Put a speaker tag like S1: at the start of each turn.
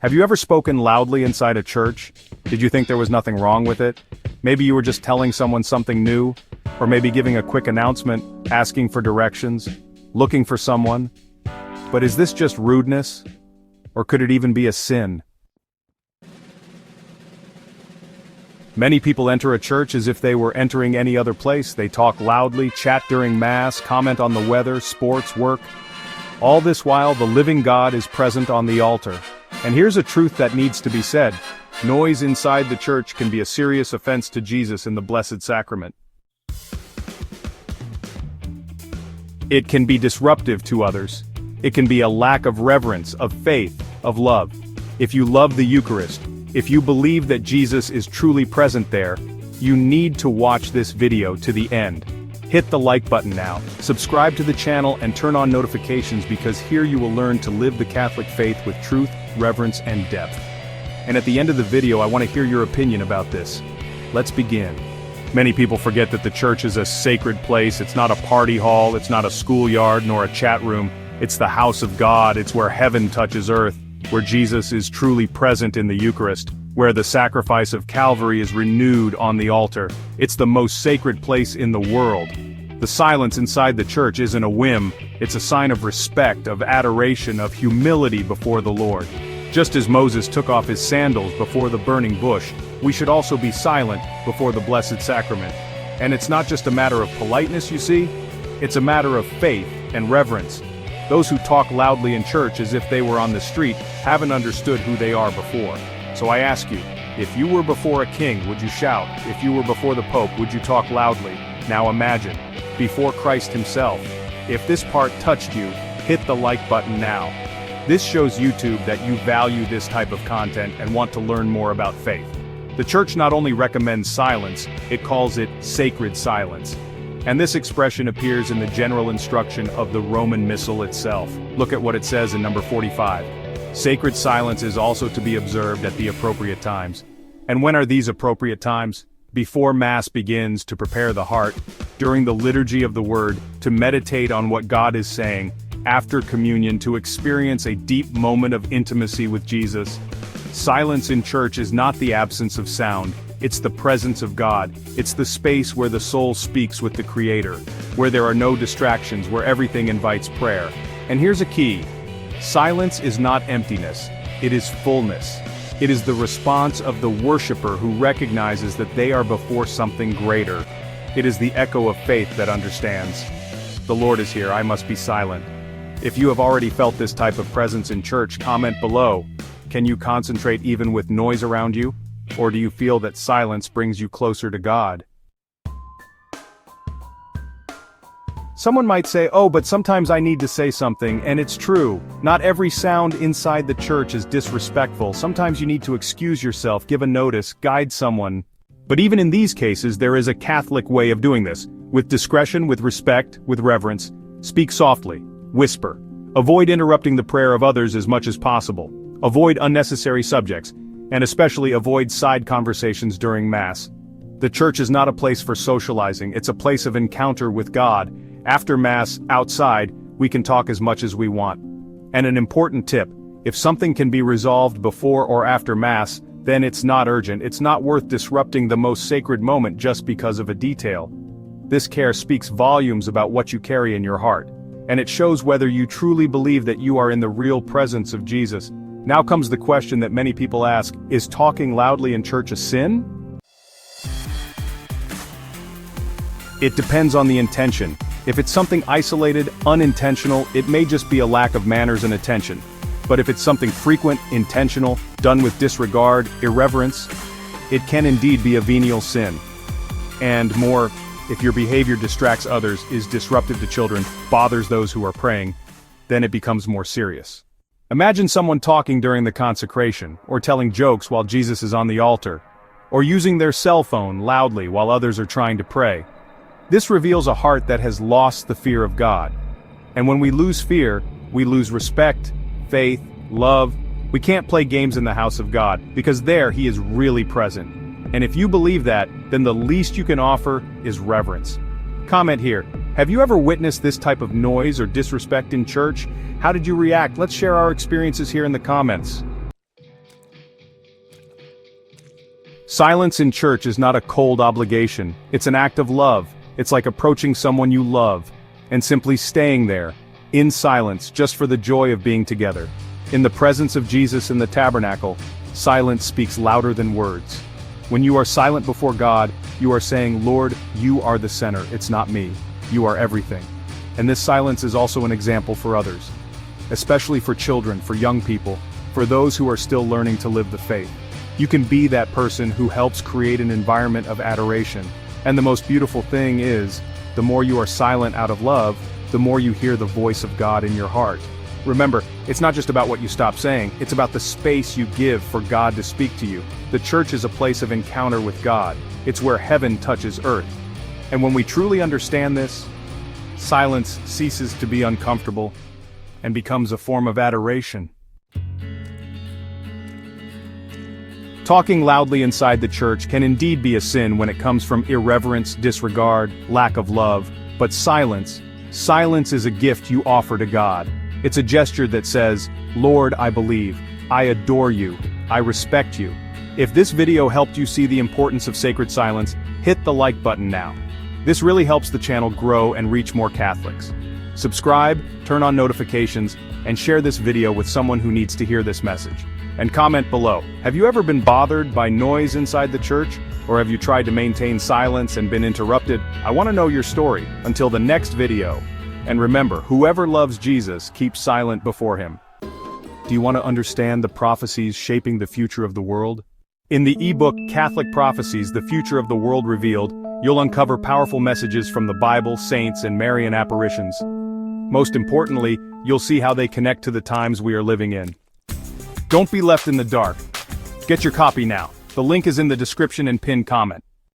S1: Have you ever spoken loudly inside a church? Did you think there was nothing wrong with it? Maybe you were just telling someone something new, or maybe giving a quick announcement, asking for directions, looking for someone. But is this just rudeness? Or could it even be a sin? Many people enter a church as if they were entering any other place. They talk loudly, chat during Mass, comment on the weather, sports, work. All this while the living God is present on the altar. And here's a truth that needs to be said. Noise inside the church can be a serious offense to Jesus in the Blessed Sacrament. It can be disruptive to others. It can be a lack of reverence, of faith, of love. If you love the Eucharist, if you believe that Jesus is truly present there, you need to watch this video to the end. Hit the like button now, subscribe to the channel and turn on notifications because here you will learn to live the Catholic faith with truth, reverence and depth. And at the end of the video I want to hear your opinion about this. Let's begin. Many people forget that the church is a sacred place. It's not a party hall, it's not a schoolyard nor a chat room. It's the house of God, it's where heaven touches earth, where Jesus is truly present in the Eucharist, where the sacrifice of Calvary is renewed on the altar. It's the most sacred place in the world. The silence inside the church isn't a whim, it's a sign of respect, of adoration, of humility before the Lord. Just as Moses took off his sandals before the burning bush, we should also be silent before the Blessed Sacrament. And it's not just a matter of politeness, you see, it's a matter of faith and reverence. Those who talk loudly in church as if they were on the street haven't understood who they are before. So I ask you, if you were before a king, would you shout? If you were before the Pope, would you talk loudly? Now imagine, before Christ himself. If this part touched you, hit the like button now. This shows YouTube that you value this type of content and want to learn more about faith. The church not only recommends silence, it calls it sacred silence. And this expression appears in the general instruction of the Roman Missal itself. Look at what it says in number 45. Sacred silence is also to be observed at the appropriate times. And when are these appropriate times? Before Mass begins, to prepare the heart, during the liturgy of the Word, to meditate on what God is saying, after communion to experience a deep moment of intimacy with Jesus. Silence in church is not the absence of sound. It's the presence of God. It's the space where the soul speaks with the Creator, where there are no distractions, where everything invites prayer. And here's a key. Silence is not emptiness. It is fullness. It is the response of the worshiper who recognizes that they are before something greater. It is the echo of faith that understands. The Lord is here, I must be silent. If you have already felt this type of presence in church, comment below. Can you concentrate even with noise around you? Or do you feel that silence brings you closer to God? Someone might say, oh, but sometimes I need to say something, and it's true. Not every sound inside the church is disrespectful. Sometimes you need to excuse yourself, give a notice, guide someone. But even in these cases, there is a Catholic way of doing this. With discretion, with respect, with reverence. Speak softly. Whisper. Avoid interrupting the prayer of others as much as possible. Avoid unnecessary subjects. And especially avoid side conversations during Mass. The church is not a place for socializing, it's a place of encounter with God. After Mass, outside, we can talk as much as we want. And an important tip, if something can be resolved before or after Mass, then it's not urgent, it's not worth disrupting the most sacred moment just because of a detail. This care speaks volumes about what you carry in your heart. And it shows whether you truly believe that you are in the real presence of Jesus. Now comes the question that many people ask, is talking loudly in church a sin? It depends on the intention. If it's something isolated, unintentional, it may just be a lack of manners and attention. But if it's something frequent, intentional, done with disregard, irreverence, it can indeed be a venial sin. And more, if your behavior distracts others, is disruptive to children, bothers those who are praying, then it becomes more serious. Imagine someone talking during the consecration, or telling jokes while Jesus is on the altar, or using their cell phone loudly while others are trying to pray. This reveals a heart that has lost the fear of God. And when we lose fear, we lose respect, faith, love. We can't play games in the house of God, because there He is really present. And if you believe that, then the least you can offer is reverence. Comment here. Have you ever witnessed this type of noise or disrespect in church? How did you react? Let's share our experiences here in the comments. Silence in church is not a cold obligation, it's an act of love. It's like approaching someone you love, and simply staying there, in silence, just for the joy of being together. In the presence of Jesus in the tabernacle, silence speaks louder than words. When you are silent before God, you are saying, Lord, you are the center, it's not me. You are everything. And this silence is also an example for others, especially for children, for young people, for those who are still learning to live the faith. You can be that person who helps create an environment of adoration. And the most beautiful thing is, the more you are silent out of love, the more you hear the voice of God in your heart. Remember, it's not just about what you stop saying, it's about the space you give for God to speak to you. The church is a place of encounter with God. It's where heaven touches earth. And when we truly understand this, silence ceases to be uncomfortable and becomes a form of adoration. Talking loudly inside the church can indeed be a sin when it comes from irreverence, disregard, lack of love, but silence is a gift you offer to God. It's a gesture that says, Lord, I believe, I adore you, I respect you. If this video helped you see the importance of sacred silence, hit the like button now. This really helps the channel grow and reach more Catholics. Subscribe, turn on notifications, and share this video with someone who needs to hear this message. And comment below, have you ever been bothered by noise inside the church? Or have you tried to maintain silence and been interrupted? I want to know your story. Until the next video. And remember, whoever loves Jesus keeps silent before him. Do you want to understand the prophecies shaping the future of the world? In the ebook Catholic Prophecies, The Future of the World Revealed, you'll uncover powerful messages from the Bible, saints, and Marian apparitions. Most importantly, you'll see how they connect to the times we are living in. Don't be left in the dark. Get your copy now. The link is in the description and pinned comment.